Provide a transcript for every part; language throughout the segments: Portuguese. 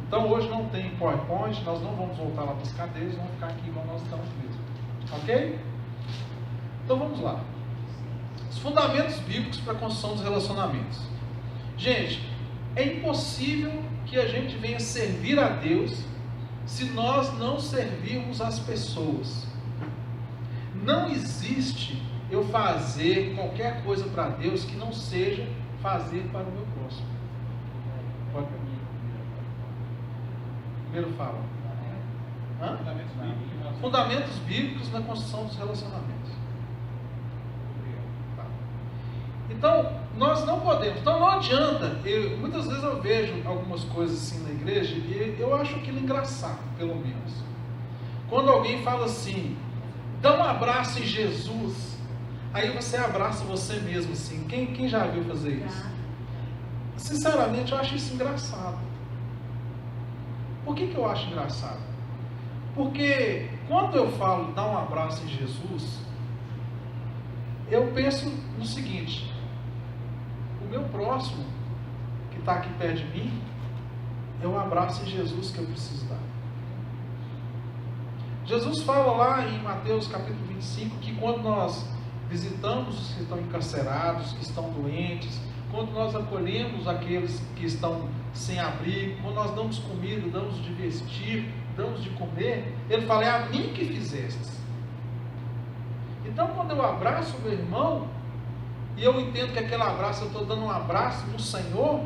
Então hoje não tem PowerPoint, nós não vamos voltar lá para as cadeiras, vamos ficar aqui igual nós estamos mesmo. Ok? Então vamos lá. Os fundamentos bíblicos para a construção dos relacionamentos. Gente, é impossível que a gente venha servir a Deus se nós não servirmos as pessoas. Não existe eu fazer qualquer coisa para Deus que não seja fazer para o meu próximo. Pode. Primeiro fala. Fundamentos bíblicos na construção dos relacionamentos. Tá. Então, nós não podemos. Então, não adianta. Muitas vezes eu vejo algumas coisas assim na igreja e eu acho aquilo engraçado, pelo menos. Quando alguém fala assim, dá um abraço em Jesus. Aí você abraça você mesmo assim. Quem já viu fazer isso? Sinceramente, eu acho isso engraçado. Por que eu acho engraçado? Porque quando eu falo dar um abraço em Jesus, eu penso no seguinte: o meu próximo, que está aqui perto de mim, é um abraço em Jesus que eu preciso dar. Jesus fala lá em Mateus capítulo 25, que quando nós visitamos os que estão encarcerados, que estão doentes, quando nós acolhemos aqueles que estão sem abrigo, quando nós damos comida, damos de vestir, damos de comer, ele fala, é a mim que fizestes. Então quando eu abraço o meu irmão, e eu entendo que aquele abraço, eu estou dando um abraço no Senhor,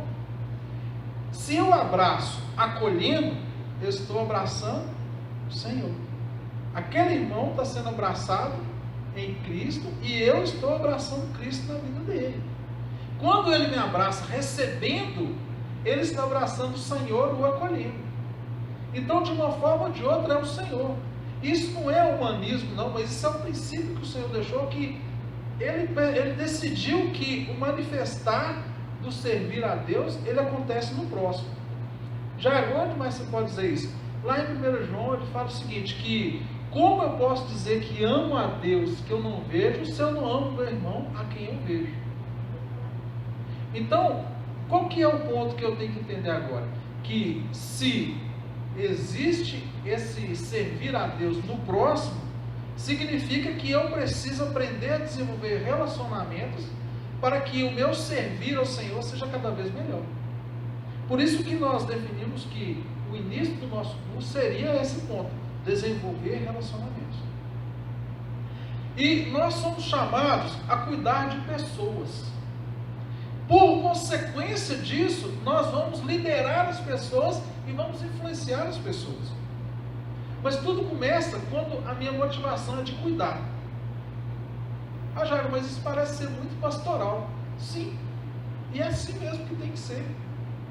se eu abraço acolhendo, eu estou abraçando o Senhor. Aquele irmão está sendo abraçado em Cristo, e eu estou abraçando Cristo na vida dele. Quando ele me abraça recebendo, ele está abraçando o Senhor, o acolhendo. Então, de uma forma ou de outra, é o Senhor. Isso não é humanismo, não, mas isso é um princípio que o Senhor deixou, que ele decidiu que o manifestar do servir a Deus, ele acontece no próximo. Já é onde mais você pode dizer isso? Lá em 1 João, ele fala o seguinte, que como eu posso dizer que amo a Deus que eu não vejo, se eu não amo meu irmão a quem eu vejo? Então, qual que é o ponto que eu tenho que entender agora? Que se existe esse servir a Deus no próximo, significa que eu preciso aprender a desenvolver relacionamentos para que o meu servir ao Senhor seja cada vez melhor. Por isso que nós definimos que o início do nosso curso seria esse ponto, desenvolver relacionamentos. E nós somos chamados a cuidar de pessoas. Por consequência disso, nós vamos liderar as pessoas e vamos influenciar as pessoas. Mas tudo começa quando a minha motivação é de cuidar. Ah, Jairo, mas isso parece ser muito pastoral. Sim, e é assim mesmo que tem que ser.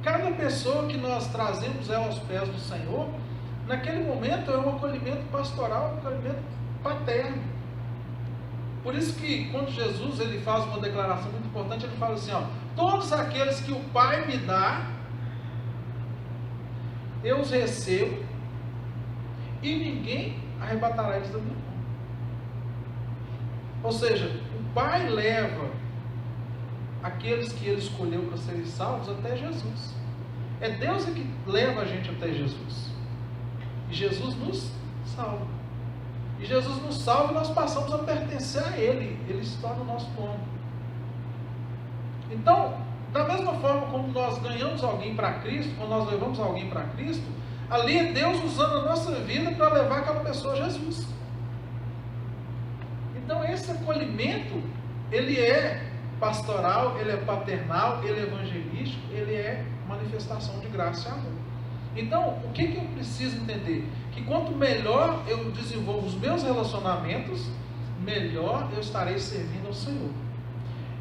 Cada pessoa que nós trazemos ela aos pés do Senhor, naquele momento é um acolhimento pastoral, um acolhimento paterno. Por isso que quando Jesus ele faz uma declaração muito importante, ele fala assim, ó, todos aqueles que o Pai me dá, eu os recebo, e ninguém arrebatará eles da minha mão. Ou seja, o Pai leva aqueles que ele escolheu para serem salvos até Jesus. É Deus que leva a gente até Jesus. E Jesus nos salva. E Jesus nos salva e nós passamos a pertencer a Ele. Ele se torna o nosso dono. Então, da mesma forma como nós ganhamos alguém para Cristo, quando nós levamos alguém para Cristo, ali é Deus usando a nossa vida para levar aquela pessoa a Jesus. Então esse acolhimento, ele é pastoral, ele é paternal, ele é evangelístico, ele é manifestação de graça e amor. Então, o que eu preciso entender? Que quanto melhor eu desenvolvo os meus relacionamentos, melhor eu estarei servindo ao Senhor.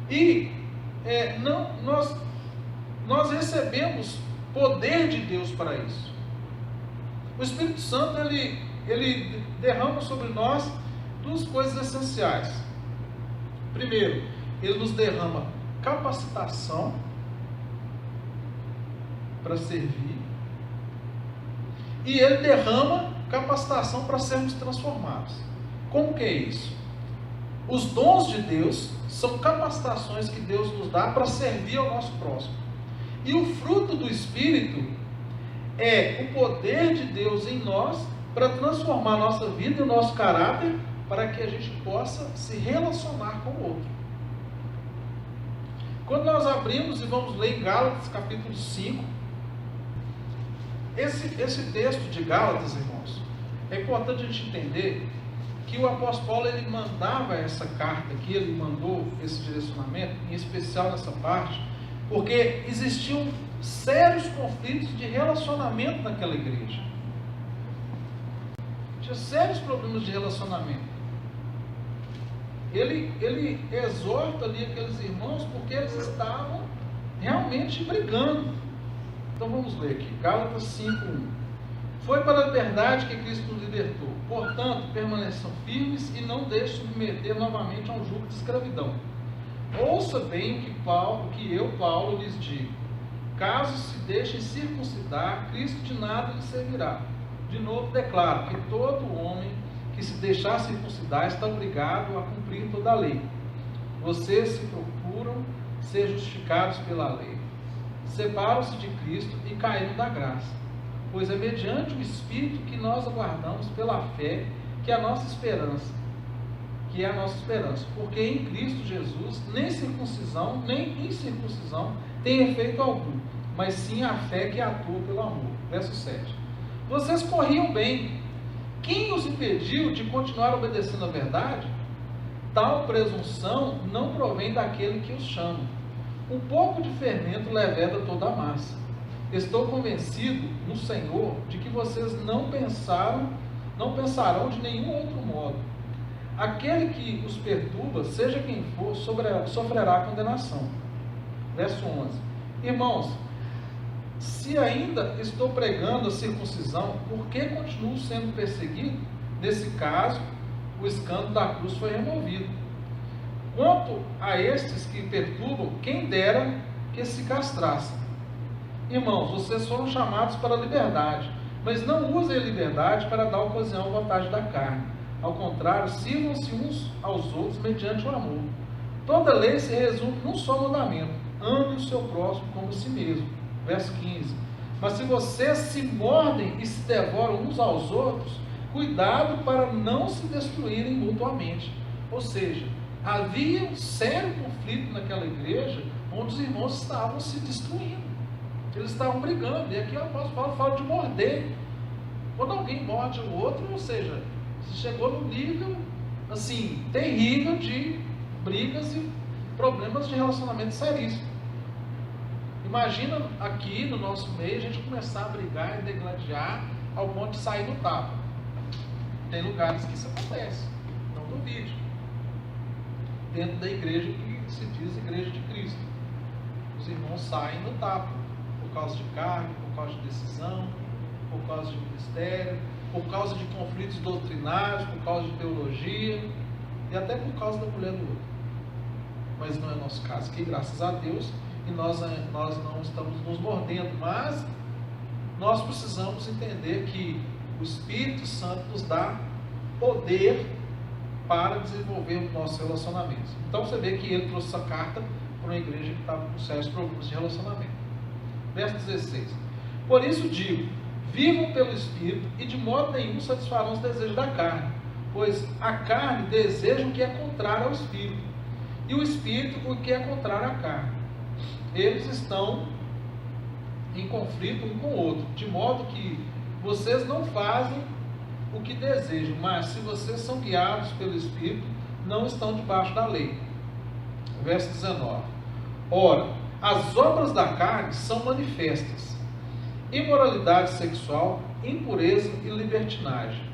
E nós recebemos poder de Deus para isso. O Espírito Santo, ele derrama sobre nós duas coisas essenciais. Primeiro, ele nos derrama capacitação para servir. E ele derrama capacitação para sermos transformados. Como que é isso? Os dons de Deus são capacitações que Deus nos dá para servir ao nosso próximo. E o fruto do Espírito é o poder de Deus em nós para transformar a nossa vida e o nosso caráter para que a gente possa se relacionar com o outro. Quando nós abrimos e vamos ler em Gálatas capítulo 5, esse texto de Gálatas, irmãos, é importante a gente entender que o apóstolo Paulo, ele mandava essa carta aqui, ele mandou esse direcionamento, em especial nessa parte, porque existiam sérios conflitos de relacionamento naquela igreja. Tinha sérios problemas de relacionamento. Ele exorta ali aqueles irmãos porque eles estavam realmente brigando. Então vamos ler aqui, Gálatas 5:1. Foi para a liberdade que Cristo nos libertou. Portanto, permaneçam firmes e não deixem submeter novamente a um jugo de escravidão. Ouça bem o que eu, Paulo, lhes digo. Caso se deixem circuncidar, Cristo de nada lhes servirá. De novo declaro que todo homem que se deixar circuncidar está obrigado a cumprir toda a lei. Vocês se procuram ser justificados pela lei. Separam-se de Cristo e caíram da graça. Pois é mediante o Espírito que nós aguardamos pela fé, que é a nossa esperança. Porque em Cristo Jesus, nem circuncisão, nem incircuncisão tem efeito algum, mas sim a fé que atua pelo amor. Verso 7. Vocês corriam bem. Quem os impediu de continuar obedecendo a verdade? Tal presunção não provém daquele que os chama. Um pouco de fermento leveda toda a massa. Estou convencido no Senhor de que vocês não pensarão de nenhum outro modo. Aquele que os perturba, seja quem for, sofrerá condenação. Verso 11. Irmãos, se ainda estou pregando a circuncisão, por que continuo sendo perseguido? Nesse caso, o escândalo da cruz foi removido. Quanto a estes que perturbam, quem dera que se castrassem. Irmãos, vocês foram chamados para a liberdade, mas não usem a liberdade para dar ocasião à vontade da carne. Ao contrário, sirvam-se uns aos outros mediante o amor. Toda lei se resume num só mandamento: ame o seu próximo como a si mesmo. Verso 15. Mas se vocês se mordem e se devoram uns aos outros, cuidado para não se destruírem mutuamente. Ou seja, havia um sério conflito naquela igreja, onde os irmãos estavam se destruindo. Eles estavam brigando. E aqui o apóstolo Paulo fala de morder. Quando alguém morde o outro, ou seja, chegou no nível assim, terrível de brigas e problemas de relacionamento seríssimo. Imagina aqui no nosso meio a gente começar a brigar e degladiar ao ponto de sair no tapa. Tem lugares que isso acontece, não duvide. Dentro da igreja que se diz Igreja de Cristo, os irmãos saem no tapa, por causa de cargo, por causa de decisão, por causa de ministério, por causa de conflitos doutrinários, por causa de teologia e até por causa da mulher do outro. Mas não é nosso caso aqui, graças a Deus. E nós não estamos nos mordendo, mas nós precisamos entender que o Espírito Santo nos dá poder para desenvolver os nossos relacionamentos. Então você vê que ele trouxe essa carta para uma igreja que estava com sérios problemas de relacionamento. Verso 16. Por isso digo, vivam pelo Espírito e de modo nenhum satisfarão os desejos da carne, pois a carne deseja o que é contrário ao Espírito, e o Espírito o que é contrário à carne. Eles estão em conflito um com o outro, de modo que vocês não fazem o que desejam, mas se vocês são guiados pelo Espírito, não estão debaixo da lei. Verso 19. Ora, as obras da carne são manifestas: imoralidade sexual, impureza e libertinagem,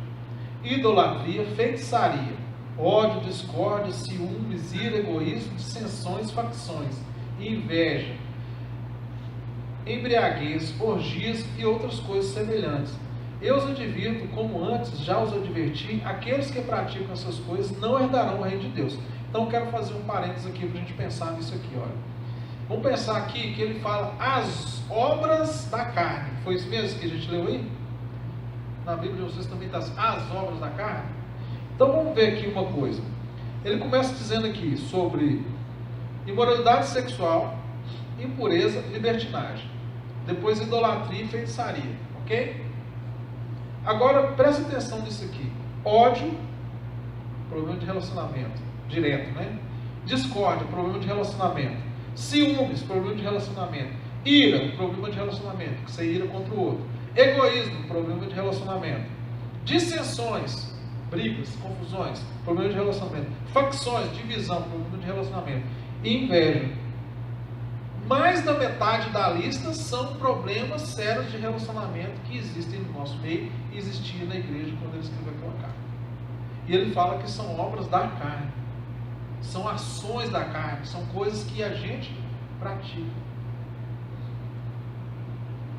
idolatria, feitiçaria, ódio, discórdia, ciúmes, ira, egoísmo, dissensões, facções, inveja, embriaguez, orgias e outras coisas semelhantes. Eu os advirto, como antes já os adverti, aqueles que praticam essas coisas não herdarão o reino de Deus. Então eu quero fazer um parênteses aqui para a gente pensar nisso aqui, olha. Vamos pensar aqui que ele fala as obras da carne. Foi isso mesmo que a gente leu aí? Na Bíblia de vocês também está as obras da carne? Então vamos ver aqui uma coisa. Ele começa dizendo aqui sobre imoralidade sexual, impureza, libertinagem. Depois idolatria e feitiçaria. Ok? Agora, presta atenção nisso aqui. Ódio, problema de relacionamento. Direto, né? Discórdia, problema de relacionamento. Ciúmes, problema de relacionamento. Ira, problema de relacionamento, que você ira contra o outro. Egoísmo, problema de relacionamento. Dissensões, brigas, confusões, problema de relacionamento. Facções, divisão, problema de relacionamento. E inveja. Mais da metade da lista são problemas sérios de relacionamento que existem no nosso meio e existia na igreja quando ele escreveu aquela carta. E ele fala que são obras da carne. São ações da carne, são coisas que a gente pratica.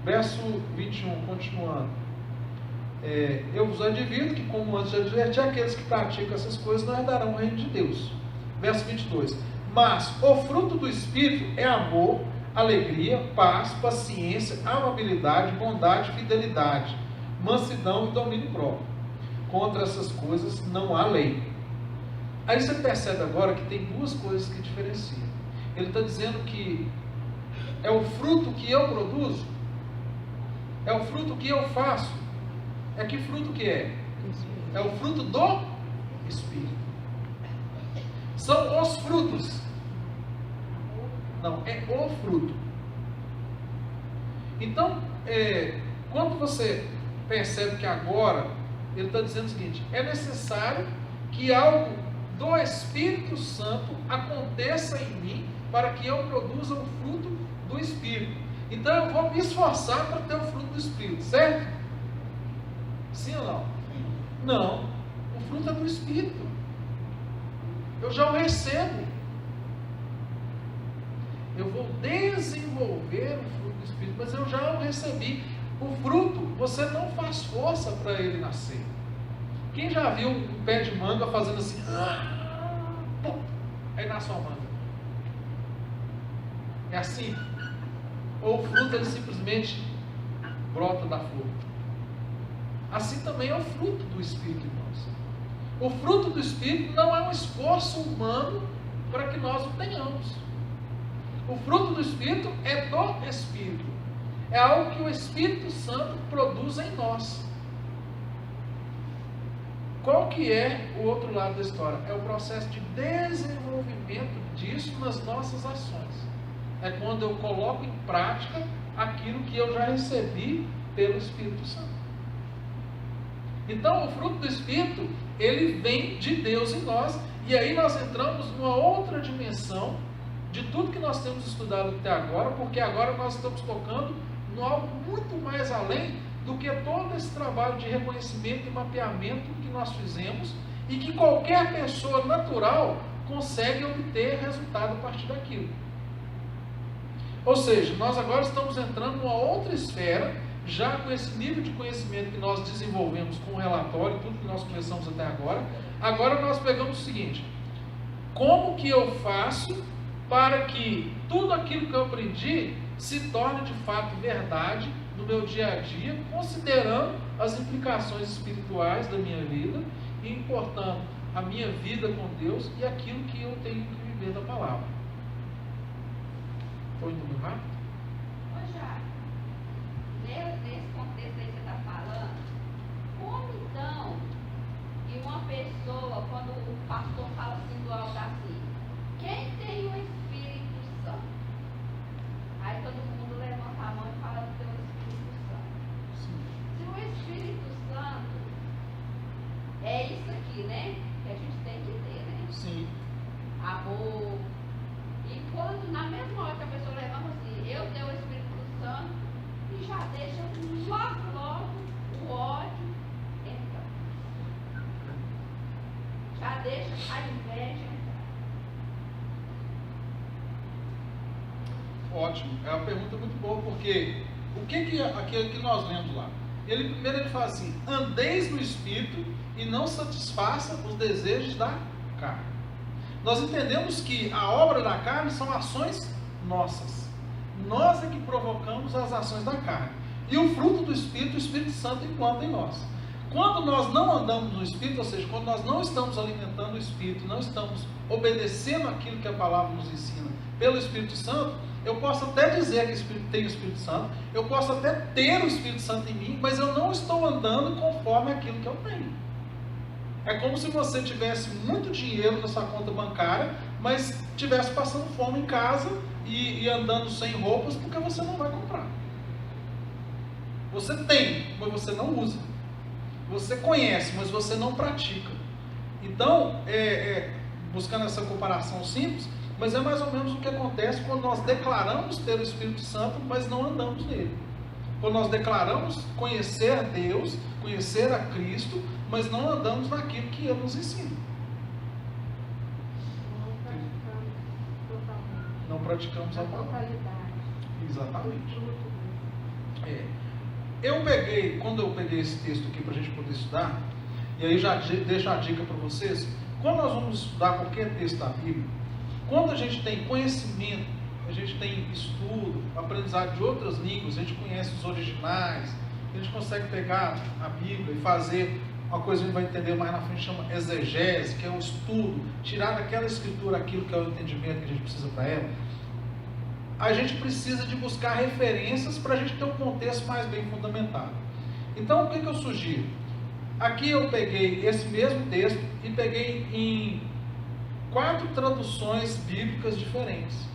Verso 21, continuando. Eu vos advirto que, como antes de advertir, aqueles que praticam essas coisas não herdarão o reino de Deus. Verso 22. Mas o fruto do Espírito é amor, alegria, paz, paciência, amabilidade, bondade, fidelidade, mansidão e domínio próprio. Contra essas coisas não há lei. Aí você percebe agora que tem duas coisas que diferenciam. Ele está dizendo que é o fruto que eu produzo, é o fruto que eu faço. É que fruto que é? É o fruto do Espírito. São os frutos. Não, é o fruto. Então, quando você percebe que agora ele está dizendo o seguinte: é necessário que algo do Espírito Santo aconteça em mim para que eu produza o fruto do Espírito. Então eu vou me esforçar para ter o fruto do Espírito, certo? Sim ou não? Não, o fruto é do Espírito. Eu já o recebo. Eu vou desenvolver o fruto do Espírito, mas eu já o recebi. O fruto, você não faz força para ele nascer. Quem já viu um pé de manga fazendo assim, aí nasce uma manga? É assim? Ou o fruto ele simplesmente brota da flor? Assim também é o fruto do Espírito em nós. O fruto do Espírito não é um esforço humano para que nós o tenhamos. O fruto do Espírito é do Espírito. É algo que o Espírito Santo produz em nós. Qual que é o outro lado da história? É o processo de desenvolvimento disso nas nossas ações. É quando eu coloco em prática aquilo que eu já recebi pelo Espírito Santo. Então, o fruto do Espírito, ele vem de Deus em nós, e aí nós entramos numa outra dimensão de tudo que nós temos estudado até agora, porque agora nós estamos tocando em algo muito mais além do que todo esse trabalho de reconhecimento e mapeamento que nós fizemos, e que qualquer pessoa natural consegue obter resultado a partir daquilo. Ou seja, nós agora estamos entrando numa outra esfera, já com esse nível de conhecimento que nós desenvolvemos com o relatório, tudo que nós começamos até agora. Agora nós pegamos o seguinte: como que eu faço para que tudo aquilo que eu aprendi se torne de fato verdade no meu dia a dia, considerando as implicações espirituais da minha vida e importando a minha vida com Deus e aquilo que eu tenho que viver da palavra. Foi indo muito rápido? Nesse contexto aí que você está falando, como então que uma pessoa, quando o pastor fala assim do alto assim, quem tem o Espírito Santo? Aí todo mundo levanta a mão e fala do teu Espírito Santo. Sim. Se o Espírito Santo é isso aqui, né? Que a gente tem que ter, né? Sim. Amor. E quando, na mesma hora que a pessoa levanta assim, eu tenho o Espírito Santo, e já deixa logo o ódio entrar. Já deixa a inveja entrar. Ótimo, é uma pergunta muito boa, porque o que aquilo que nós lemos lá? Primeiro ele fala assim: andeis no Espírito e não satisfaça os desejos da carne. Nós entendemos que a obra da carne são ações nossas. Nós é que provocamos as ações da carne. E o fruto do Espírito, o Espírito Santo implanta em nós. Quando nós não andamos no Espírito, ou seja, quando nós não estamos alimentando o Espírito, não estamos obedecendo aquilo que a palavra nos ensina pelo Espírito Santo, eu posso até dizer que tenho o Espírito Santo, eu posso até ter o Espírito Santo em mim, mas eu não estou andando conforme aquilo que eu tenho. É como se você tivesse muito dinheiro na sua conta bancária, mas estivesse passando fome em casa e andando sem roupas, porque você não vai comprar. Você tem, mas você não usa. Você conhece, mas você não pratica. Então, buscando essa comparação simples, mas é mais ou menos o que acontece quando nós declaramos ter o Espírito Santo, mas não andamos nele. Quando nós declaramos conhecer a Deus, conhecer a Cristo, mas não andamos naquilo que Ele nos ensina. Não praticamos a palavra. Exatamente. Quando eu peguei esse texto aqui para a gente poder estudar, e aí já deixo a dica para vocês, quando nós vamos estudar qualquer texto da Bíblia, quando a gente tem conhecimento, a gente tem estudo, aprendizado de outras línguas, a gente conhece os originais, a gente consegue pegar a Bíblia e fazer uma coisa que a gente vai entender mais na frente, chama exegese, que é um estudo, tirar daquela escritura aquilo que é o entendimento que a gente precisa para ela. A gente precisa de buscar referências para a gente ter um contexto mais bem fundamentado. Então, o que eu sugiro? Aqui eu peguei esse mesmo texto e peguei em 4 traduções bíblicas diferentes.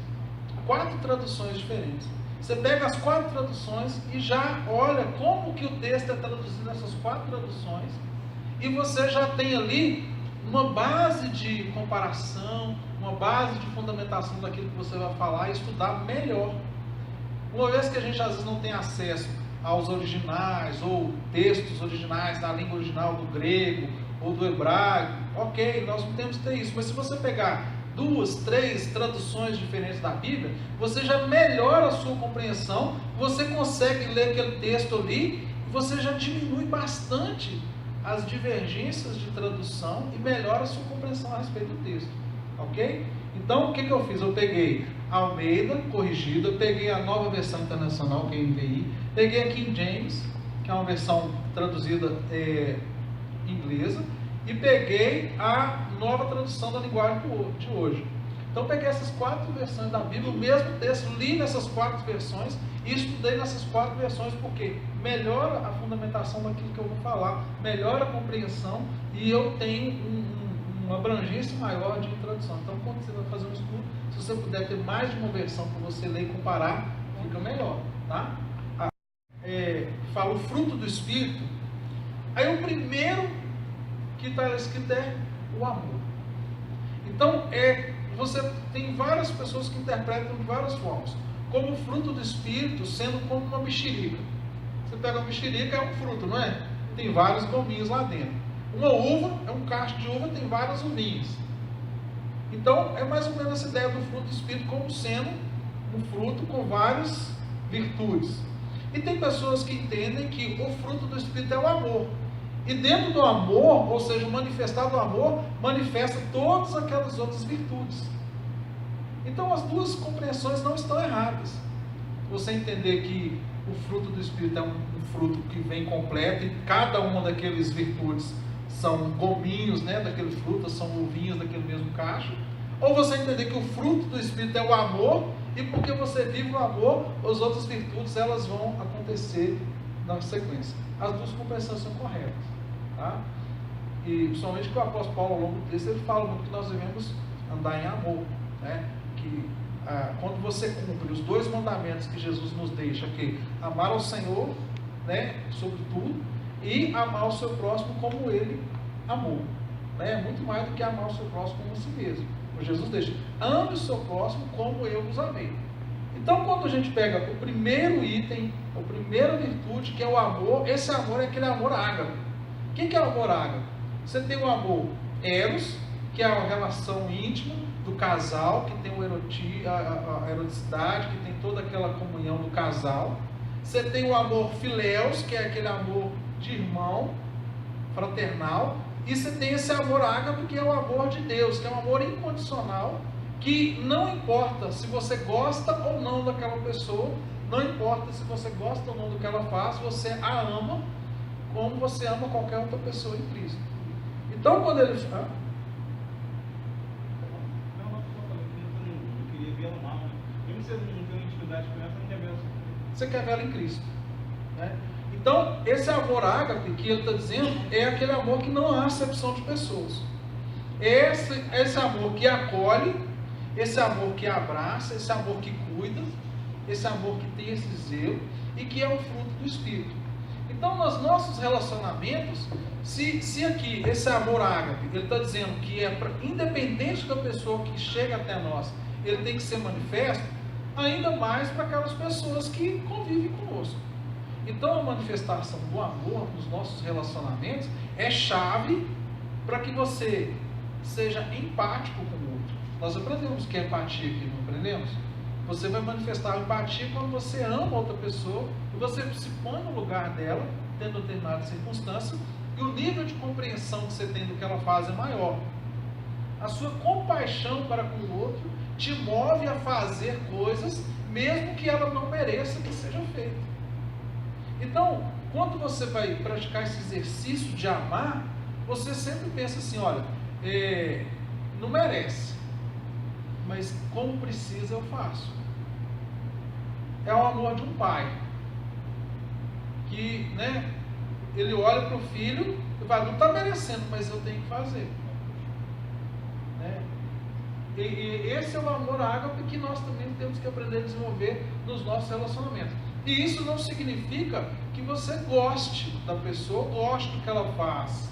4 traduções diferentes. Você pega as 4 traduções e já olha como que o texto é traduzido nessas 4 traduções, e você já tem ali uma base de comparação, uma base de fundamentação daquilo que você vai falar e estudar melhor. Uma vez que a gente às vezes não tem acesso aos originais ou textos originais na língua original do grego ou do hebraico, ok, nós não temos que ter isso, mas se você pegar 2, 3 traduções diferentes da Bíblia, você já melhora a sua compreensão, você consegue ler aquele texto ali, e você já diminui bastante as divergências de tradução e melhora a sua compreensão a respeito do texto, ok? Então, o que eu fiz? Eu peguei a Almeida corrigida, eu peguei a Nova Versão Internacional, que é a NVI, peguei a King James, que é uma versão traduzida inglesa, e peguei a nova tradução da linguagem de hoje. Então, peguei essas 4 versões da Bíblia, o mesmo texto, li nessas 4 versões e estudei nessas 4 versões, porque melhora a fundamentação daquilo que eu vou falar, melhora a compreensão e eu tenho uma abrangência maior de tradução. Então, quando você vai fazer um estudo, se você puder ter mais de uma versão para você ler e comparar, fica melhor, tá? Fala o fruto do Espírito. Aí o primeiro que está escrito é o amor. Então, você tem várias pessoas que interpretam de várias formas, como o fruto do Espírito sendo como uma mexerica. Você pega uma mexerica, é um fruto, não é? Tem vários gominhos lá dentro. Uma uva, é um cacho de uva, tem várias uvinhas. Então, é mais ou menos essa ideia do fruto do Espírito como sendo um fruto com várias virtudes. E tem pessoas que entendem que o fruto do Espírito é o amor. E dentro do amor, ou seja, manifestar do amor, manifesta todas aquelas outras virtudes. Então, as duas compreensões não estão erradas. Você entender que o fruto do Espírito é um fruto que vem completo, e cada uma daquelas virtudes são gominhos, né, daquele fruto, são uvinhas daquele mesmo cacho. Ou você entender que o fruto do Espírito é o amor, e porque você vive o amor, as outras virtudes elas vão acontecer na sequência. As duas compreensões são corretas. Tá? E principalmente que o apóstolo Paulo, ao longo do texto, ele fala muito que nós devemos andar em amor, né? Que quando você cumpre os 2 mandamentos que Jesus nos deixa, que amar ao Senhor, né, sobre tudo, e amar o seu próximo como ele amou, né? Muito mais do que amar o seu próximo como a si mesmo. Mas Jesus deixa: ame o seu próximo como eu vos amei. Então, quando a gente pega o primeiro item, a primeira virtude, que é o amor, esse amor é aquele amor ágape. O que é o amor ágape? Você tem o amor eros, que é a relação íntima do casal, que tem a eroticidade, que tem toda aquela comunhão do casal. Você tem o amor filéus, que é aquele amor de irmão, fraternal. E você tem esse amor ágape, que é o amor de Deus, que é um amor incondicional, que não importa se você gosta ou não daquela pessoa, não importa se você gosta ou não do que ela faz, você a ama como você ama qualquer outra pessoa em Cristo. Então, quando ele fala... Mesmo se eu não tenho intimidade com ela, você não quer ver ela sofrer. Você quer ver ela em Cristo, né? Então, esse amor ágape que ele está dizendo é aquele amor que não há acepção de pessoas. Esse amor que acolhe, esse amor que abraça, esse amor que cuida, esse amor que tem esse zelo e que é o fruto do Espírito. Então, nos nossos relacionamentos, se aqui esse amor ágape, ele está dizendo que é independente da pessoa que chega até nós, ele tem que ser manifesto, ainda mais para aquelas pessoas que convivem conosco. Então, a manifestação do amor nos nossos relacionamentos é chave para que você seja empático com o outro. Nós aprendemos o que é empatia aqui, não aprendemos? Você vai manifestar empatia quando você ama outra pessoa e você se põe no lugar dela, tendo determinada circunstância, e o nível de compreensão que você tem do que ela faz é maior. A sua compaixão para com o outro te move a fazer coisas, mesmo que ela não mereça que seja feita. Então, quando você vai praticar esse exercício de amar, você sempre pensa assim, olha, não merece, mas como precisa eu faço. É o amor de um pai, que, né, ele olha para o filho e fala, não está merecendo, mas eu tenho que fazer. Né? E esse é o amor ágape que nós também temos que aprender a desenvolver nos nossos relacionamentos. E isso não significa que você goste da pessoa, goste do que ela faz,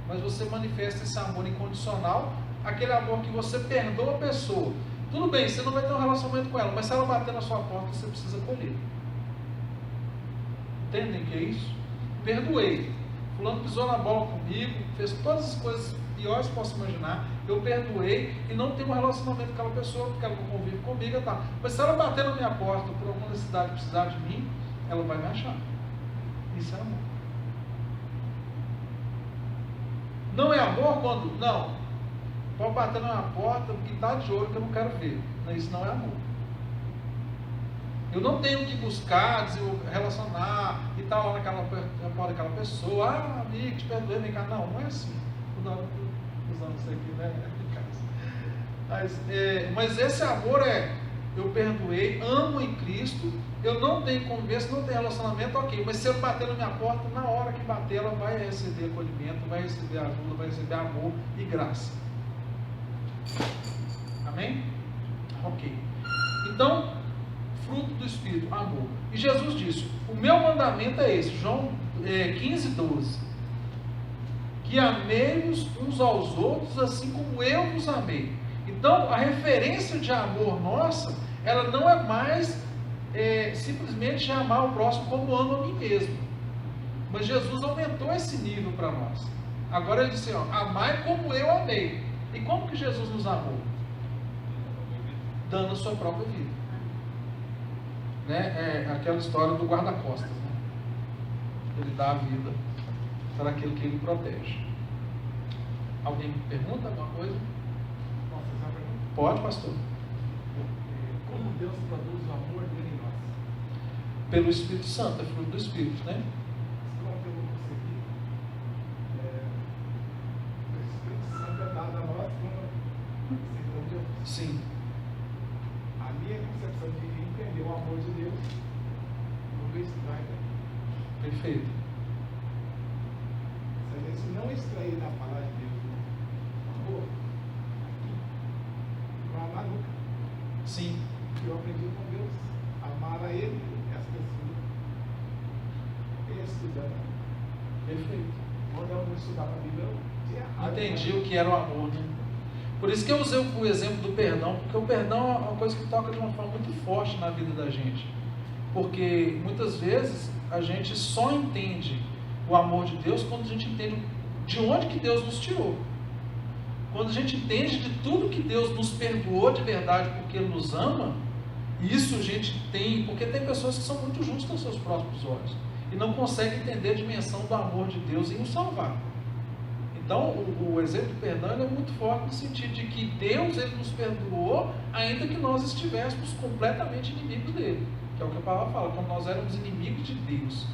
mas você manifesta esse amor incondicional, aquele amor que você perdoa a pessoa. Tudo bem, você não vai ter um relacionamento com ela, mas se ela bater na sua porta, você precisa acolher. Entendem o que é isso? Perdoei. Fulano pisou na bola comigo, fez todas as coisas piores que posso imaginar, eu perdoei e não tenho um relacionamento com aquela pessoa, porque ela não convive comigo, tá? Mas se ela bater na minha porta por alguma necessidade precisar de mim, ela vai me achar. Isso é amor. Não é amor quando, não, pode bater na minha porta, pintar de ouro que eu não quero ver. Isso não é amor. Eu não tenho que buscar, relacionar e tal lá naquela porta daquela pessoa, amigo, te perdoei, vem cá. Não, não é assim. Usando isso aqui, né? Mas esse amor eu perdoei, amo em Cristo, eu não tenho conversa, não tenho relacionamento, ok, mas se eu bater na minha porta, na hora que bater, ela vai receber acolhimento, vai receber ajuda, vai receber amor e graça. Amém? Ok. Então, fruto do Espírito, amor. E Jesus disse, o meu mandamento é esse, João 15:12. Que amei-vos uns aos outros, assim como eu vos amei. Então, a referência de amor nossa, ela não é mais simplesmente amar o próximo como amo a mim mesmo. Mas Jesus aumentou esse nível para nós. Agora ele disse, amai como eu amei. E como que Jesus nos amou? Dando a sua própria vida. Né? É aquela história do guarda-costas. Né? Ele dá a vida para aquilo que ele protege. Alguém pergunta alguma coisa? Posso fazer uma pergunta? Pode, pastor. Como Deus produz o amor dele em nós? Pelo Espírito Santo, é fruto do Espírito, né? Como eu vou conseguir? O Espírito Santo é dado a nós como seguidor de Deus. Sim. A minha concepção de entender o amor de Deus no Luiz Snyder. Perfeito. Se a gente não extrair da palavra de Deus o amor, aqui, não vai amar nunca. Sim. Eu aprendi com Deus, amar a Ele, as pessoas, estudando. Perfeito. Quando eu vou estudar a Bíblia, eu tinha errado. Entendi o que era o amor, né? Por isso que eu usei o exemplo do perdão, porque o perdão é uma coisa que toca de uma forma muito forte na vida da gente. Porque muitas vezes a gente só entende o amor de Deus quando a gente entende de onde que Deus nos tirou. Quando a gente entende de tudo que Deus nos perdoou de verdade porque Ele nos ama, isso a gente tem, porque tem pessoas que são muito justas aos seus próprios olhos e não conseguem entender a dimensão do amor de Deus em nos salvar. Então, o exemplo do perdão é muito forte no sentido de que Deus ele nos perdoou, ainda que nós estivéssemos completamente inimigos dele, que é o que a palavra fala, quando nós éramos inimigos de Deus.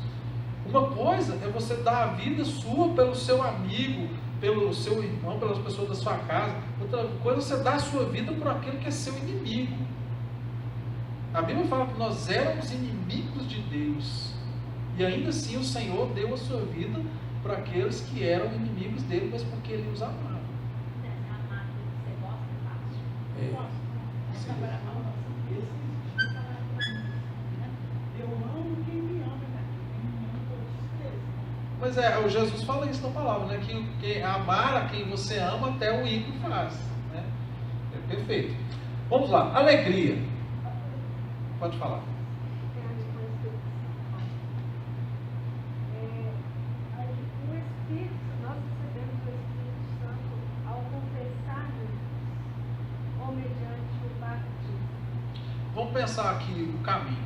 Uma coisa é você dar a vida sua pelo seu amigo, pelo seu irmão, pelas pessoas da sua casa. Outra coisa é você dar a sua vida por aquele que é seu inimigo. A Bíblia fala que nós éramos inimigos de Deus. E ainda assim o Senhor deu a sua vida para aqueles que eram inimigos dele, mas porque ele os amava. Eu amo quem me ama, né? Mas o Jesus fala isso na palavra, né? Que amar a quem você ama até o ímpio faz. Né? É perfeito. Vamos lá, alegria. Pode falar. Nós recebemos o Espírito Santo ao confessar ou mediante o batismo. Vamos pensar aqui o caminho.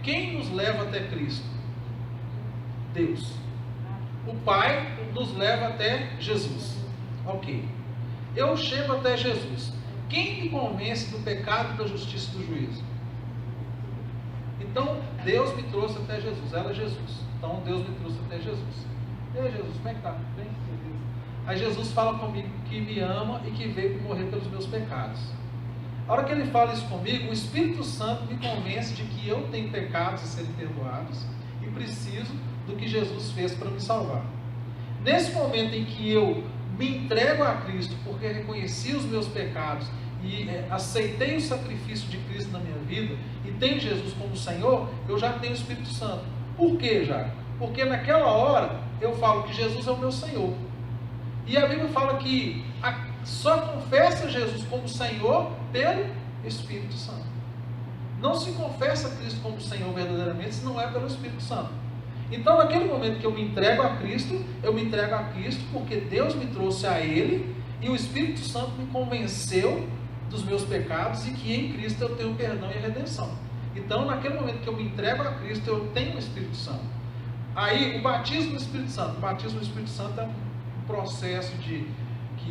Quem nos leva até Cristo? Deus. O Pai nos leva até Jesus. Ok. Eu chego até Jesus. Quem me convence do pecado, da justiça e do juízo? Então, Deus me trouxe até Jesus. Ela é Jesus. Então, Deus me trouxe até Jesus. Ei, Jesus, como é que está? Bem, beleza. Aí Jesus fala comigo que me ama e que veio para morrer pelos meus pecados. A hora que ele fala isso comigo, o Espírito Santo me convence de que eu tenho pecados a serem perdoados e preciso do que Jesus fez para me salvar. Nesse momento em que eu me entrego a Cristo, porque reconheci os meus pecados e aceitei o sacrifício de Cristo na minha vida e tenho Jesus como Senhor, eu já tenho o Espírito Santo. Por quê, Jairo? Porque naquela hora eu falo que Jesus é o meu Senhor. E a Bíblia fala que só confessa Jesus como Senhor pelo Espírito Santo. Não se confessa Cristo como Senhor verdadeiramente se não é pelo Espírito Santo. Então, naquele momento que eu me entrego a Cristo, eu me entrego a Cristo porque Deus me trouxe a Ele e o Espírito Santo me convenceu dos meus pecados e que em Cristo eu tenho perdão e redenção. Então, naquele momento que eu me entrego a Cristo, eu tenho o Espírito Santo. Aí, o batismo do Espírito Santo. O batismo do Espírito Santo é um processo que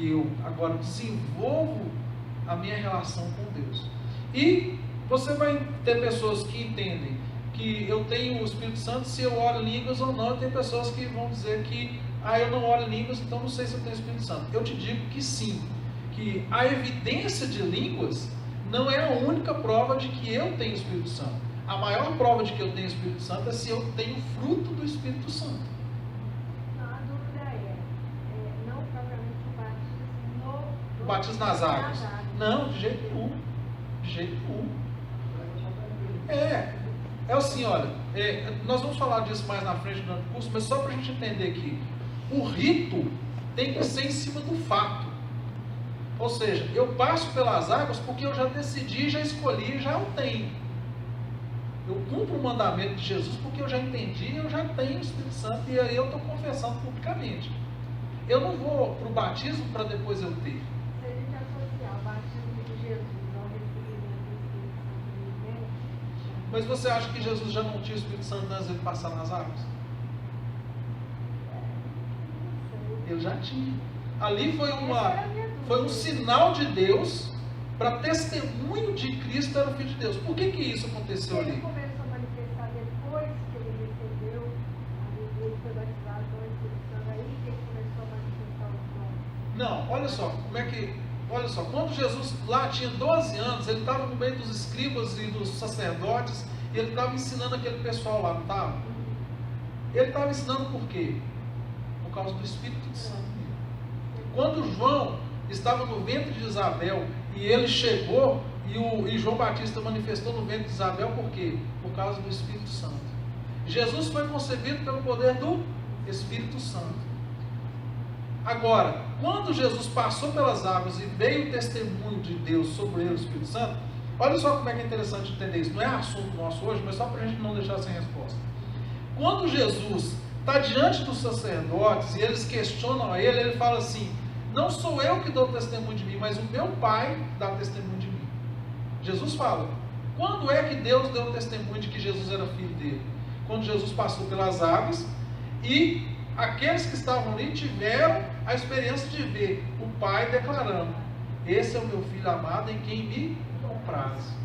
eu agora desenvolvo a minha relação com Deus. E você vai ter pessoas que entendem que eu tenho o Espírito Santo se eu oro em línguas ou não. Tem pessoas que vão dizer que eu não oro em línguas, então não sei se eu tenho o Espírito Santo. Eu te digo que sim, que a evidência de línguas não é a única prova de que eu tenho o Espírito Santo. A maior prova de que eu tenho o Espírito Santo é se eu tenho fruto do Espírito Santo. A dúvida não propriamente o batismo nas águas. Não, de jeito nenhum. De jeito nenhum. É assim, olha, nós vamos falar disso mais na frente durante o curso, mas só para a gente entender aqui. O rito tem que ser em cima do fato. Ou seja, eu passo pelas águas porque eu já decidi, já escolhi, já o tenho. Eu cumpro o mandamento de Jesus porque eu já entendi, eu já tenho o Espírito Santo e aí eu estou confessando publicamente. Eu não vou para o batismo para depois eu ter. Se a gente associar o batismo de Jesus ao recebimento do Espírito Santo, mas você acha que Jesus já não tinha o Espírito Santo antes de ele passar nas águas? Ele já tinha. Ali foi um sinal de Deus para testemunho de Cristo era o Filho de Deus. Por que isso aconteceu ali? Ele começou a manifestar depois que ele recebeu, ele foi batizado com o Espírito Santo, aí que ele começou a manifestar o nome. Não, olha só, quando Jesus lá tinha 12 anos, ele estava no meio dos escribas e dos sacerdotes, e ele estava ensinando aquele pessoal lá, não estava? Ele estava ensinando por quê? Por causa do Espírito Santo. Quando João estava no ventre de Isabel, e ele chegou, e João Batista manifestou no ventre de Isabel, por quê? Por causa do Espírito Santo. Jesus foi concebido pelo poder do Espírito Santo. Agora, quando Jesus passou pelas águas e veio o testemunho de Deus sobre ele, o Espírito Santo, olha só como é que é interessante entender isso. Não é assunto nosso hoje, mas só para a gente não deixar sem resposta. Quando Jesus está diante dos sacerdotes e eles questionam a ele, ele fala assim: não sou eu que dou testemunho de mim, mas o meu Pai dá testemunho de mim. Jesus fala: quando é que Deus deu testemunho de que Jesus era filho dele? Quando Jesus passou pelas águas e aqueles que estavam ali tiveram a experiência de ver o Pai declarando: esse é o meu filho amado em quem me compraz.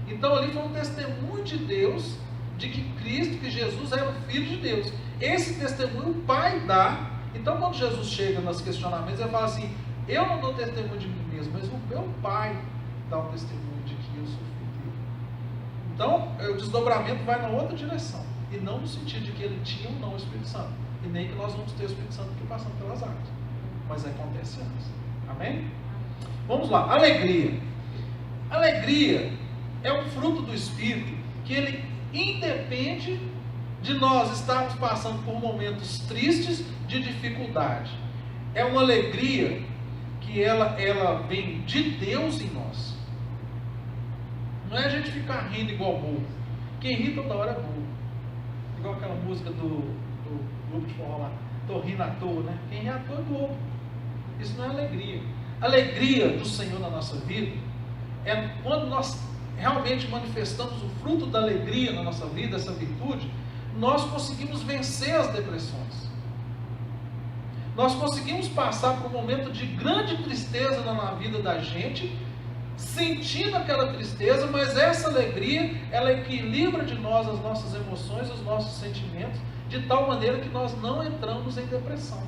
Então ali foi um testemunho de Deus de que Cristo, que Jesus era o Filho de Deus. Esse testemunho o Pai dá. Então quando Jesus chega nos questionamentos, ele fala assim: eu não dou testemunho de mim mesmo, mas o meu Pai dá o testemunho de que eu sou filho dele. Então, o desdobramento vai na outra direção. E não no sentido de que ele tinha ou não o Espírito Santo. E nem que nós vamos ter o Espírito Santo porque passando pelas águas. Mas acontece antes. Amém? Vamos lá. Alegria. Alegria é um fruto do Espírito que ele independe de nós estarmos passando por momentos tristes de dificuldade. É uma alegria que ela vem de Deus em nós. Não é a gente ficar rindo igual burro. Quem ri toda hora é burro. Igual aquela música do grupo de forró lá. Tô rindo à toa, né? Quem ri à toa é bobo. Isso não é alegria. A alegria do Senhor na nossa vida é quando nós realmente manifestamos o fruto da alegria na nossa vida, essa virtude, nós conseguimos vencer as depressões. Nós conseguimos passar por um momento de grande tristeza na vida da gente, sentindo aquela tristeza, mas essa alegria, ela equilibra de nós as nossas emoções, os nossos sentimentos, de tal maneira que nós não entramos em depressão.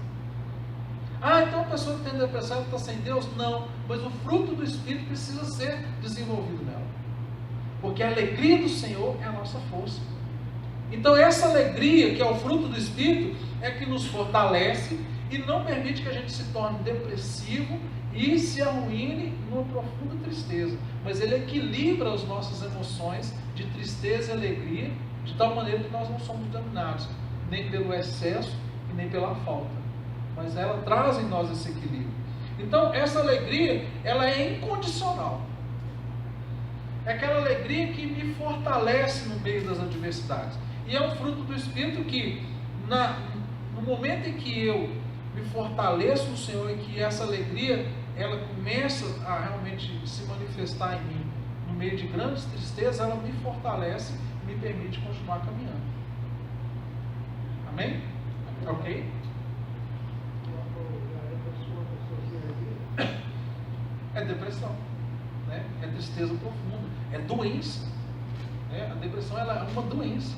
Ah, então a pessoa que tem depressão, ela está sem Deus? Não, mas o fruto do Espírito precisa ser desenvolvido nela. Porque a alegria do Senhor é a nossa força. Então essa alegria, que é o fruto do Espírito, é que nos fortalece e não permite que a gente se torne depressivo e se arruine numa profunda tristeza. Mas ele equilibra as nossas emoções de tristeza e alegria, de tal maneira que nós não somos dominados, nem pelo excesso e nem pela falta. Mas ela traz em nós esse equilíbrio. Então essa alegria, ela é incondicional. É aquela alegria que me fortalece no meio das adversidades. E é um fruto do Espírito que, no momento em que eu me fortaleço no Senhor e que essa alegria, ela começa a realmente se manifestar em mim, no meio de grandes tristezas, ela me fortalece e me permite continuar caminhando. Amém? Ok? É depressão, né? É tristeza profunda, é doença, né? A depressão, ela é uma doença,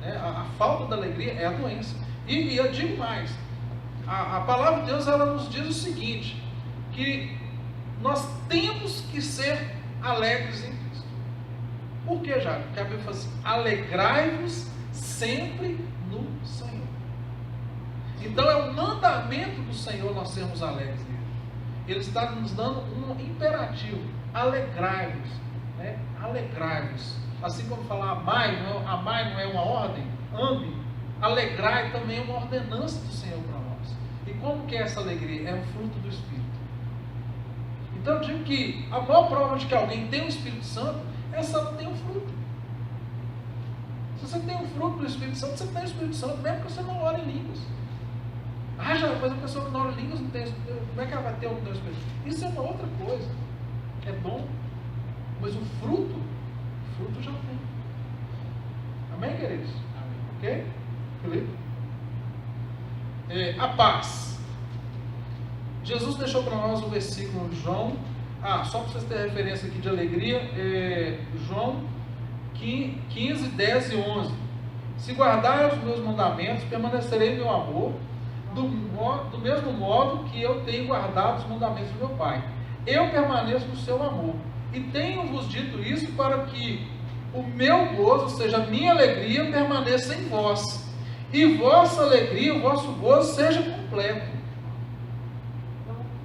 né? A falta da alegria é a doença. E eu digo mais, a palavra de Deus, ela nos diz o seguinte, que nós temos que ser alegres em Cristo. Por que, já? Porque a Bíblia fala assim, alegrai-vos sempre no Senhor. Então é o mandamento do Senhor nós sermos alegres nele. Ele está nos dando um imperativo, alegrai-vos, né? Alegrai-vos. Assim como falar amai não é uma ordem, ame, alegrai também é uma ordenança do Senhor para nós. E como que é essa alegria? É um fruto do Espírito. Então eu digo que a maior prova de que alguém tem o Espírito Santo é se ela tem um fruto. Se você tem um fruto do Espírito Santo, você tem o Espírito Santo, mesmo que você não ore em línguas. Ah, já, mas a pessoa que não ora em línguas não tem, como é que ela vai ter o Espírito? Isso é uma outra coisa. É bom, mas o fruto já tem. Amém, queridos? Amém. Ok? Felipe? A paz. Jesus deixou para nós um versículo de João. Só para vocês terem referência aqui de alegria, João 15, 10 e 11. Se guardarem os meus mandamentos, permanecerei em meu amor, do mesmo modo que eu tenho guardado os mandamentos do meu Pai. Eu permaneço no seu amor. E tenho-vos dito isso para que o meu gozo, ou seja, a minha alegria, permaneça em vós. E vossa alegria, o vosso gozo seja completo.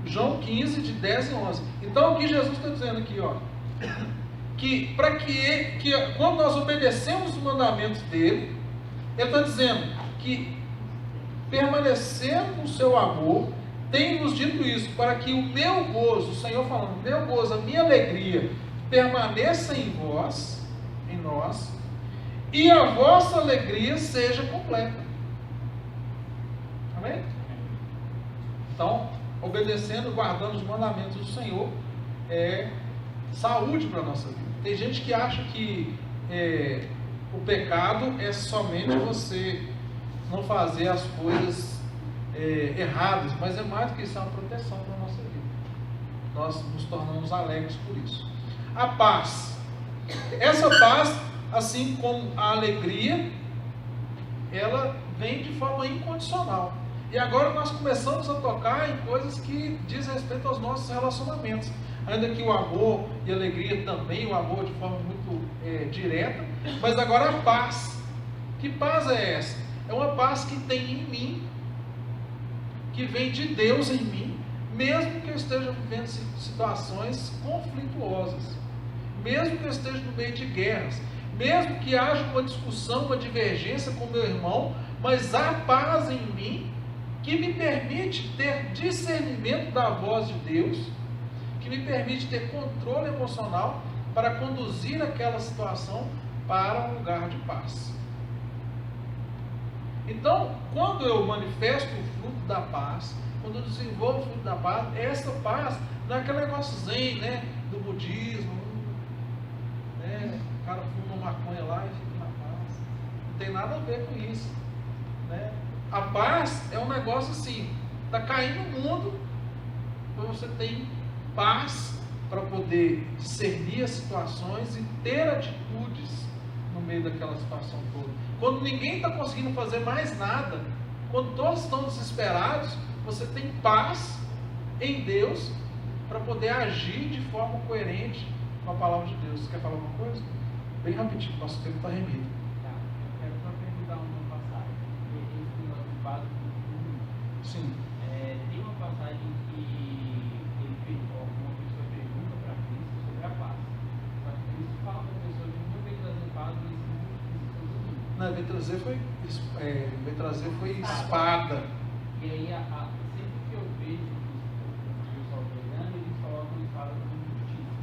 João 15, de 10 e 11. Então aqui Jesus está dizendo aqui, que para que quando nós obedecemos os mandamentos dele, ele está dizendo que permanecendo no seu amor, tem nos dito isso, para que o meu gozo, o Senhor falando, meu gozo, a minha alegria, permaneça em vós, em nós, e a vossa alegria seja completa. Amém? Então, obedecendo, guardando os mandamentos do Senhor, é saúde para a nossa vida. Tem gente que acha que o pecado é somente você não fazer as coisas erradas, mas é mais do que isso, é uma proteção para a nossa vida. Nós nos tornamos alegres por isso. A paz. Essa paz, assim como a alegria, ela vem de forma incondicional. E agora nós começamos a tocar em coisas que diz respeito aos nossos relacionamentos. Ainda que o amor e a alegria também, o amor de forma muito direta, mas agora a paz. Que paz é essa? É uma paz que tem em mim, que vem de Deus em mim, mesmo que eu esteja vivendo situações conflituosas, mesmo que eu esteja no meio de guerras, mesmo que haja uma discussão, uma divergência com meu irmão, mas há paz em mim que me permite ter discernimento da voz de Deus, que me permite ter controle emocional para conduzir aquela situação para um lugar de paz. Então, quando eu manifesto o fruto da paz, quando eu desenvolvo o fruto da paz, essa paz não é aquele negócio zen, né, do budismo, né, o cara fuma uma maconha lá e fica na paz. Não tem nada a ver com isso, né? A paz é um negócio assim, está caindo o mundo, então você tem paz para poder discernir as situações e ter atitudes no meio daquela situação toda. Quando ninguém está conseguindo fazer mais nada, quando todos estão desesperados, você tem paz em Deus para poder agir de forma coerente com a palavra de Deus. Você quer falar alguma coisa? Bem rapidinho, nosso tempo está remido. Tá, eu quero só perguntar uma passagem. Esse negócio de paz do Sim. tem uma passagem que uma pessoa pergunta para Cristo sobre a paz. Só que Cristo fala para a pessoa que não veio trazer paz, mas sim. Não, veio trazer foi espada. E aí, sempre que eu vejo o pessoal pregando, eles colocam espada como justiça.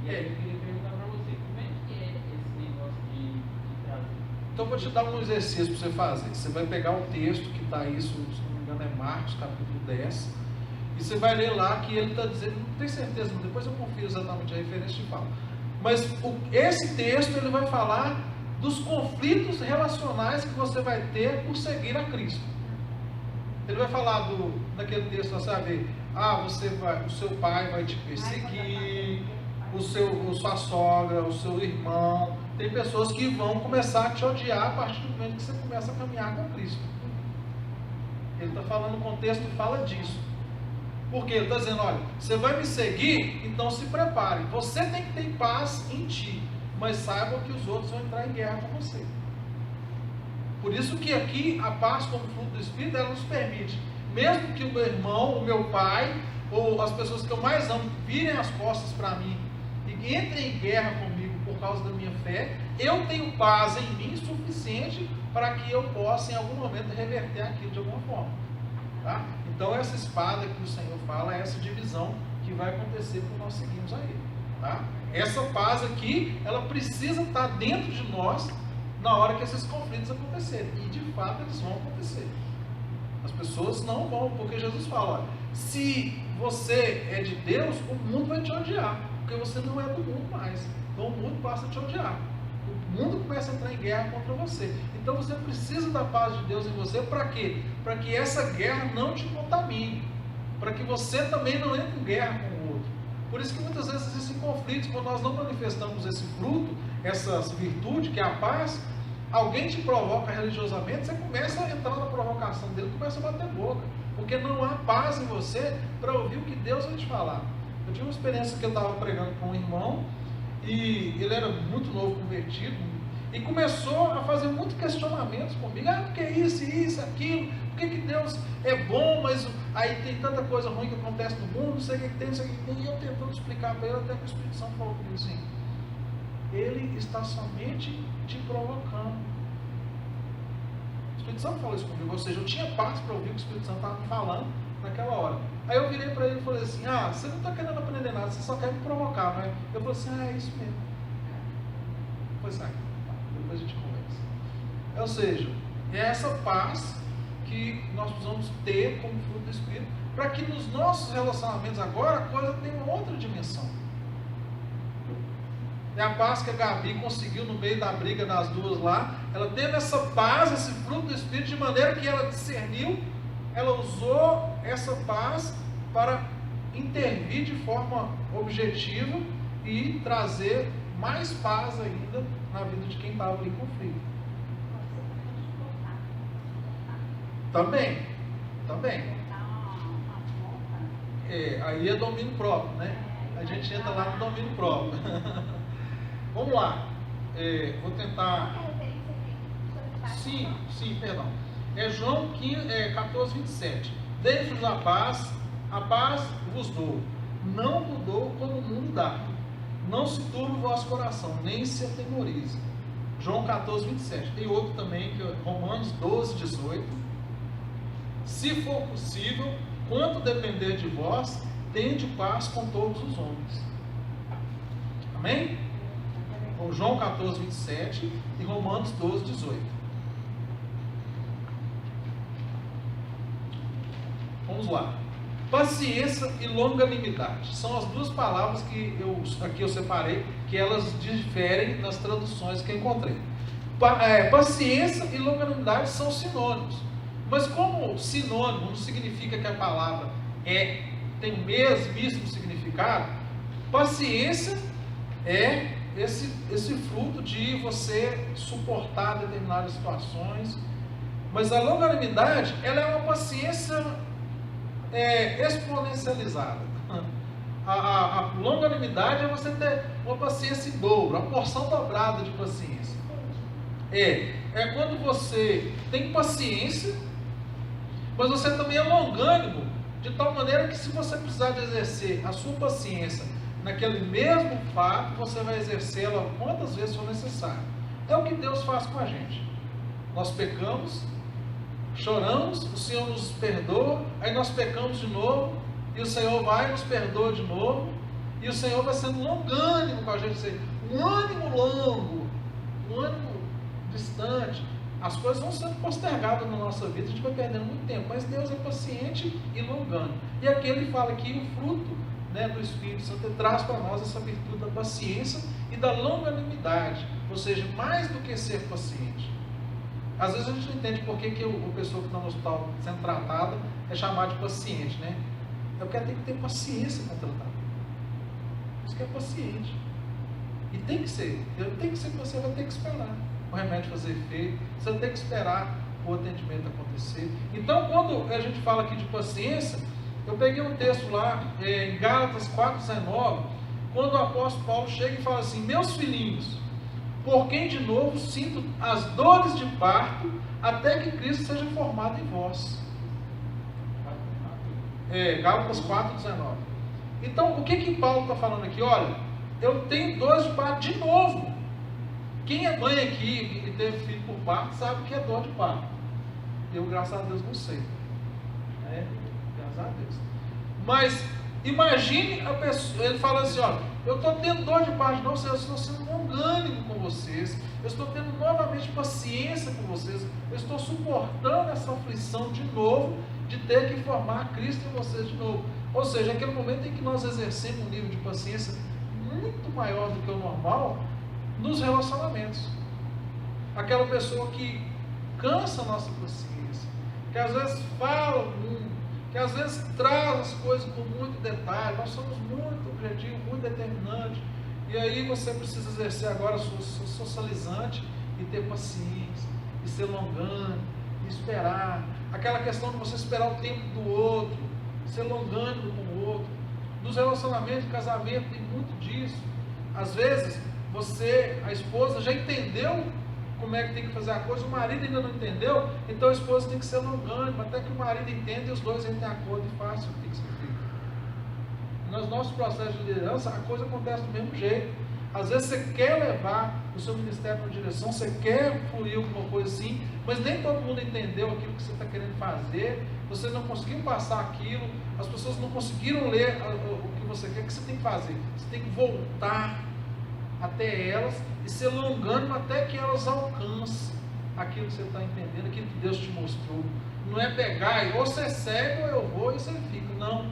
E aí eu queria perguntar para você, como é que é esse negócio de trazer? Então eu vou te dar um exercício para você fazer. Você vai pegar o texto que está aí, se não me engano é Marcos, capítulo 10, e você vai ler lá que ele está dizendo, não tenho certeza, mas depois eu confiro exatamente a referência e falo. Mas esse texto ele vai falar dos conflitos relacionais que você vai ter por seguir a Cristo. Ele vai falar naquele texto, você vai ver, o seu pai vai te perseguir, sua sogra, o seu irmão. Tem pessoas que vão começar a te odiar a partir do momento que você começa a caminhar com Cristo. Ele está falando, o contexto fala disso. Porque ele está dizendo, olha, você vai me seguir, então se prepare. Você tem que ter paz em ti, mas saiba que os outros vão entrar em guerra com você. Por isso que aqui a paz como fruto do Espírito, ela nos permite, mesmo que o meu irmão, o meu pai, ou as pessoas que eu mais amo, virem as costas para mim e entrem em guerra comigo por causa da minha fé, eu tenho paz em mim suficiente para que eu possa em algum momento reverter aquilo de alguma forma. Tá? Então essa espada que o Senhor fala é essa divisão que vai acontecer quando nós seguimos a Ele. Tá? Essa paz aqui, ela precisa estar dentro de nós na hora que esses conflitos acontecerem. E de fato eles vão acontecer. As pessoas não vão, porque Jesus fala, olha, se você é de Deus, o mundo vai te odiar, porque você não é do mundo mais. Então o mundo passa a te odiar. O mundo começa a entrar em guerra contra você. Então você precisa da paz de Deus em você, para quê? Para que essa guerra não te contamine, para que você também não entre em guerra com o outro. Por isso que muitas vezes existem conflitos, quando nós não manifestamos esse fruto, essa virtude que é a paz, alguém te provoca religiosamente, você começa a entrar na provocação dele, começa a bater boca, porque não há paz em você para ouvir o que Deus vai te falar. Eu tive uma experiência que eu estava pregando com um irmão, e ele era muito novo convertido, e começou a fazer muitos questionamentos comigo, porque isso, aquilo, por que Deus é bom, mas aí tem tanta coisa ruim que acontece no mundo, não sei o que tem, não sei o que tem, e eu tentando explicar para ele, até que o Espírito Santo falou comigo assim, ele está somente te provocando. O Espírito Santo falou isso comigo, ou seja, eu tinha paz para ouvir o que o Espírito Santo estava me falando naquela hora. Aí eu virei para ele e falei assim, você não está querendo aprender nada, você só quer me provocar, não é? Eu falei assim, é isso mesmo. Eu falei assim, depois a gente conversa. Ou seja, é essa paz que nós precisamos ter como fruto do Espírito, para que nos nossos relacionamentos agora a coisa tenha uma outra dimensão. É a paz que a Gabi conseguiu no meio da briga das duas lá. Ela teve essa paz, esse fruto do Espírito, de maneira que ela discerniu, ela usou essa paz para intervir de forma objetiva e trazer mais paz ainda na vida de quem estava ali em conflito. Também. Aí é domínio próprio, né? A gente entra lá no domínio próprio. Vamos lá. vou tentar. Sim, perdão. É João 14, 27. Deixe-vos a paz vos dou. Não vos dou como o mundo dá. Não se turbe o vosso coração, nem se atemorize. João 14, 27. Tem outro também, que é Romanos 12, 18. Se for possível, quanto depender de vós, tende paz com todos os homens. Amém? João 14, 27 e Romanos 12, 18. Vamos lá. Paciência e longanimidade. São as duas palavras que aqui eu separei, que elas diferem nas traduções que eu encontrei. Paciência e longanimidade são sinônimos. Mas como sinônimo não significa que a palavra tem o mesmo significado, paciência é esse fruto de você suportar determinadas situações. Mas a longanimidade, ela é uma paciência exponencializada. A longanimidade é você ter uma paciência em dobro, a porção dobrada de paciência. É quando você tem paciência, mas você também é longânimo, de tal maneira que se você precisar de exercer a sua paciência naquele mesmo fato, você vai exercê-la quantas vezes for necessário. É o que Deus faz com a gente. Nós pecamos, choramos, o Senhor nos perdoa, aí nós pecamos de novo, e o Senhor vai e nos perdoa de novo, e o Senhor vai sendo longânimo com a gente, um ânimo longo, um ânimo distante. As coisas vão sendo postergadas na nossa vida, a gente vai perdendo muito tempo, mas Deus é paciente e longânimo. E aqui ele fala que o fruto do Espírito Santo traz para nós essa virtude da paciência e da longanimidade, ou seja, mais do que ser paciente. Às vezes a gente não entende por que a pessoa que está no hospital sendo tratada é chamada de paciente, né? É porque ela tem que ter paciência para tratar. Isso que é paciente. E tem que ser. Você vai ter que esperar o remédio fazer efeito, você vai ter que esperar o atendimento acontecer. Então, quando a gente fala aqui de paciência, eu peguei um texto lá, em Gálatas 4,19, quando o apóstolo Paulo chega e fala assim: meus filhinhos, por quem de novo sinto as dores de parto, até que Cristo seja formado em vós. Gálatas 4,19. Então, o que Paulo está falando aqui? Olha, eu tenho dores de parto de novo. Quem é mãe aqui e teve filho por parto, sabe o que é dor de parto. Eu, graças a Deus, não sei. Graças a Deus. Mas, imagine a pessoa, ele fala assim, olha, eu estou tendo dor de parto de novo, eu estou sendo longânimo com vocês, eu estou tendo novamente paciência com vocês, eu estou suportando essa aflição de novo, de ter que formar Cristo em vocês de novo. Ou seja, aquele momento em que nós exercemos um nível de paciência muito maior do que o normal nos relacionamentos. Aquela pessoa que cansa a nossa paciência, que às vezes fala muito, que às vezes traz as coisas com muito detalhe. Nós somos muito objetivos, muito determinantes, e aí você precisa exercer agora a sua socializante e ter paciência, e ser longânimo, e esperar. Aquela questão de você esperar o tempo do outro, ser longânimo com o outro. Nos relacionamentos de casamento tem muito disso. Às vezes a esposa já entendeu como é que tem que fazer a coisa, o marido ainda não entendeu, então a esposa tem que ser longânima, até que o marido entenda e os dois entrem em acordo e façam o que tem que ser feito. Nos nossos processos de liderança, a coisa acontece do mesmo jeito. Às vezes você quer levar o seu ministério para uma direção, você quer fluir alguma coisa assim, mas nem todo mundo entendeu aquilo que você está querendo fazer, você não conseguiu passar aquilo, as pessoas não conseguiram ler o que você quer. O que você tem que fazer? Você tem que voltar até elas e ser longânimo até que elas alcancem aquilo que você está entendendo, aquilo que Deus te mostrou. Não é pegar e ou você segue ou eu vou e você fica. Não.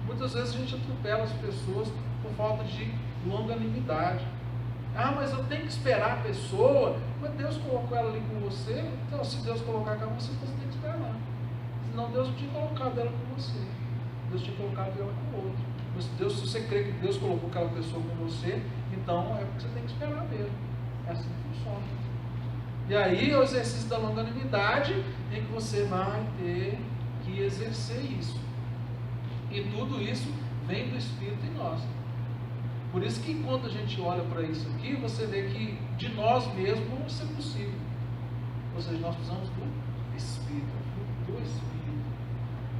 Muitas vezes a gente atropela as pessoas por falta de longanimidade. Ah, mas eu tenho que esperar a pessoa. Mas Deus colocou ela ali com você, então se Deus colocar ela com você, você tem que esperar. Senão Deus não tinha colocado ela com você. Deus tinha colocado ela com o outro. Mas se você crê que Deus colocou aquela pessoa com você, então é porque você tem que esperar mesmo. É assim que funciona. E aí é o exercício da longanimidade em que você vai ter que exercer isso. E tudo isso vem do Espírito em nós. Por isso que quando a gente olha para isso aqui, você vê que de nós mesmos não vai ser possível. Ou seja, nós precisamos do Espírito, do Espírito.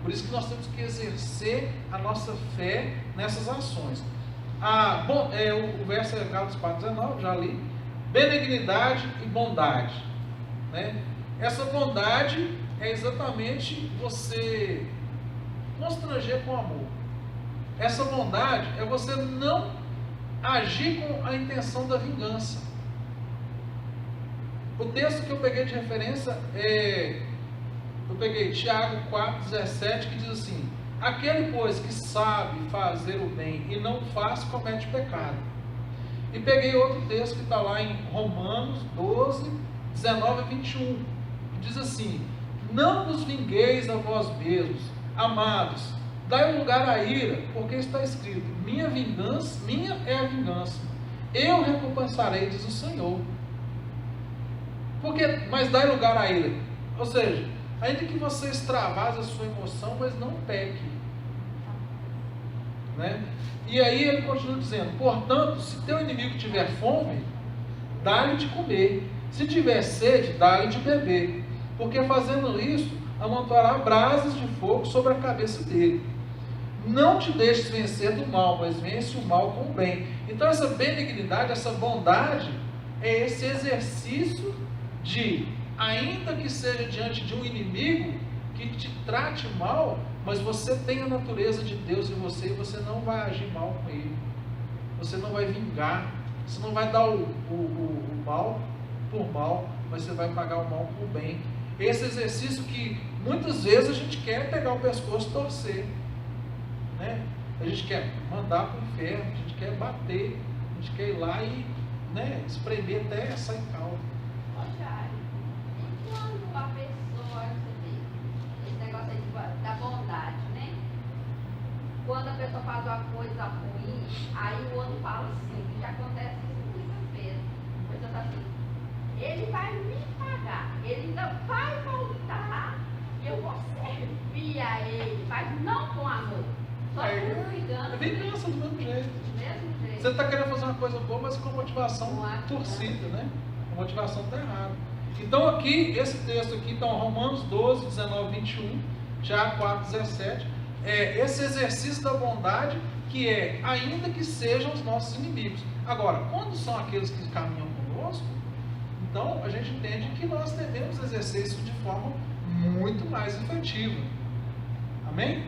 Por isso que nós temos que exercer a nossa fé nessas ações. O verso é Gálatas 4,19, já li. Benignidade e bondade, né? Essa bondade é exatamente você constranger com amor. Essa bondade é você não agir com a intenção da vingança. O texto que eu peguei de referência eu peguei Tiago 4,17, que diz assim: aquele, pois, que sabe fazer o bem e não faz, comete pecado. E peguei outro texto que está lá em Romanos 12, 19 a 21, que diz assim: não vos vingueis a vós mesmos, amados, dai lugar à ira, porque está escrito: minha é a vingança, eu recompensarei, diz o Senhor. Mas dai lugar à ira, ou seja, ainda que você extravase a sua emoção, mas não peque, né? E aí ele continua dizendo: portanto, se teu inimigo tiver fome, dá-lhe de comer, se tiver sede, dá-lhe de beber, porque fazendo isso, amontoará brasas de fogo sobre a cabeça dele. Não te deixes vencer do mal, mas vence o mal com o bem. Então essa benignidade, essa bondade, é esse exercício de, ainda que seja diante de um inimigo que te trate mal, mas você tem a natureza de Deus em você e você não vai agir mal com ele. Você não vai vingar, você não vai dar o mal por mal, mas você vai pagar o mal por bem. Esse exercício que muitas vezes a gente quer pegar o pescoço e torcer, né? A gente quer mandar para o inferno, a gente quer bater, a gente quer ir lá e, né, espremer até sair caldo. E quando a pessoa, você vê, esse negócio aí da bondade, né? Quando a pessoa faz uma coisa ruim, aí o outro fala assim, que já acontece isso muitas vezes. A pessoa está assim: ele vai me pagar, ele ainda vai voltar, e eu vou servir a ele, mas não com amor, só por vingança. É vingança do mesmo jeito. Do mesmo jeito. Você está querendo fazer uma coisa boa, mas com motivação torcida, né? A motivação está errada. Então aqui, esse texto aqui, então, Romanos 12, 19, 21, Tiago 4, 17, esse exercício da bondade, que é, ainda que sejam os nossos inimigos. Agora, quando são aqueles que caminham conosco, então a gente entende que nós devemos exercer isso de forma muito mais efetiva. Amém?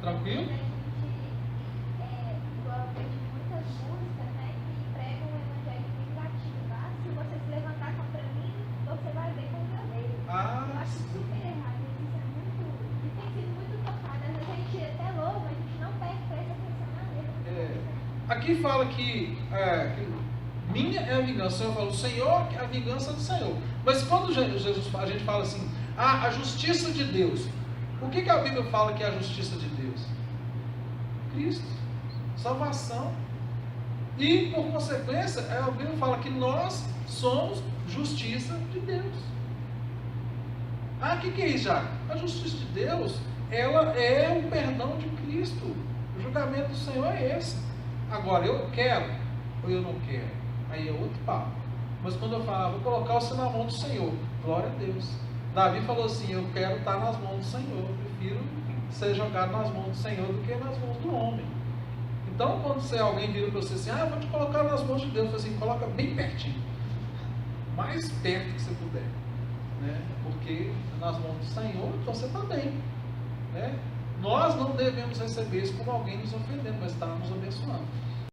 Tranquilo? Igual eu vejo muitas músicas, né, que pregam o evangelho vingativo, tá? Se você se levantar contra mim, você vai ver contra ele. Eu acho super errado, isso é muito, e tem sido muito tocado. Às vezes a gente até louva, a gente não presta atenção na letra. Aqui fala que minha é a vingança. O Senhor falou: o Senhor, a vingança é do Senhor. Mas quando a gente fala assim, a justiça de Deus, o que a Bíblia fala que é a justiça de Deus? Cristo, salvação. E por consequência, a Bíblia fala que nós somos justiça de Deus. O que é isso, já? A justiça de Deus, ela é o perdão de Cristo. O julgamento do Senhor é esse. Agora, eu quero ou eu não quero? Aí é outro papo. Mas quando eu falo, vou colocar você na mão do Senhor, glória a Deus. Davi falou assim: eu quero estar nas mãos do Senhor, eu prefiro ser jogado nas mãos do Senhor do que nas mãos do homem. Então, quando alguém vira para você assim: eu vou te colocar nas mãos de Deus, assim, coloca bem pertinho, mais perto que você puder, né? Porque nas mãos do Senhor, então você está bem, né? Nós não devemos receber isso como alguém nos ofendendo, mas está nos abençoando.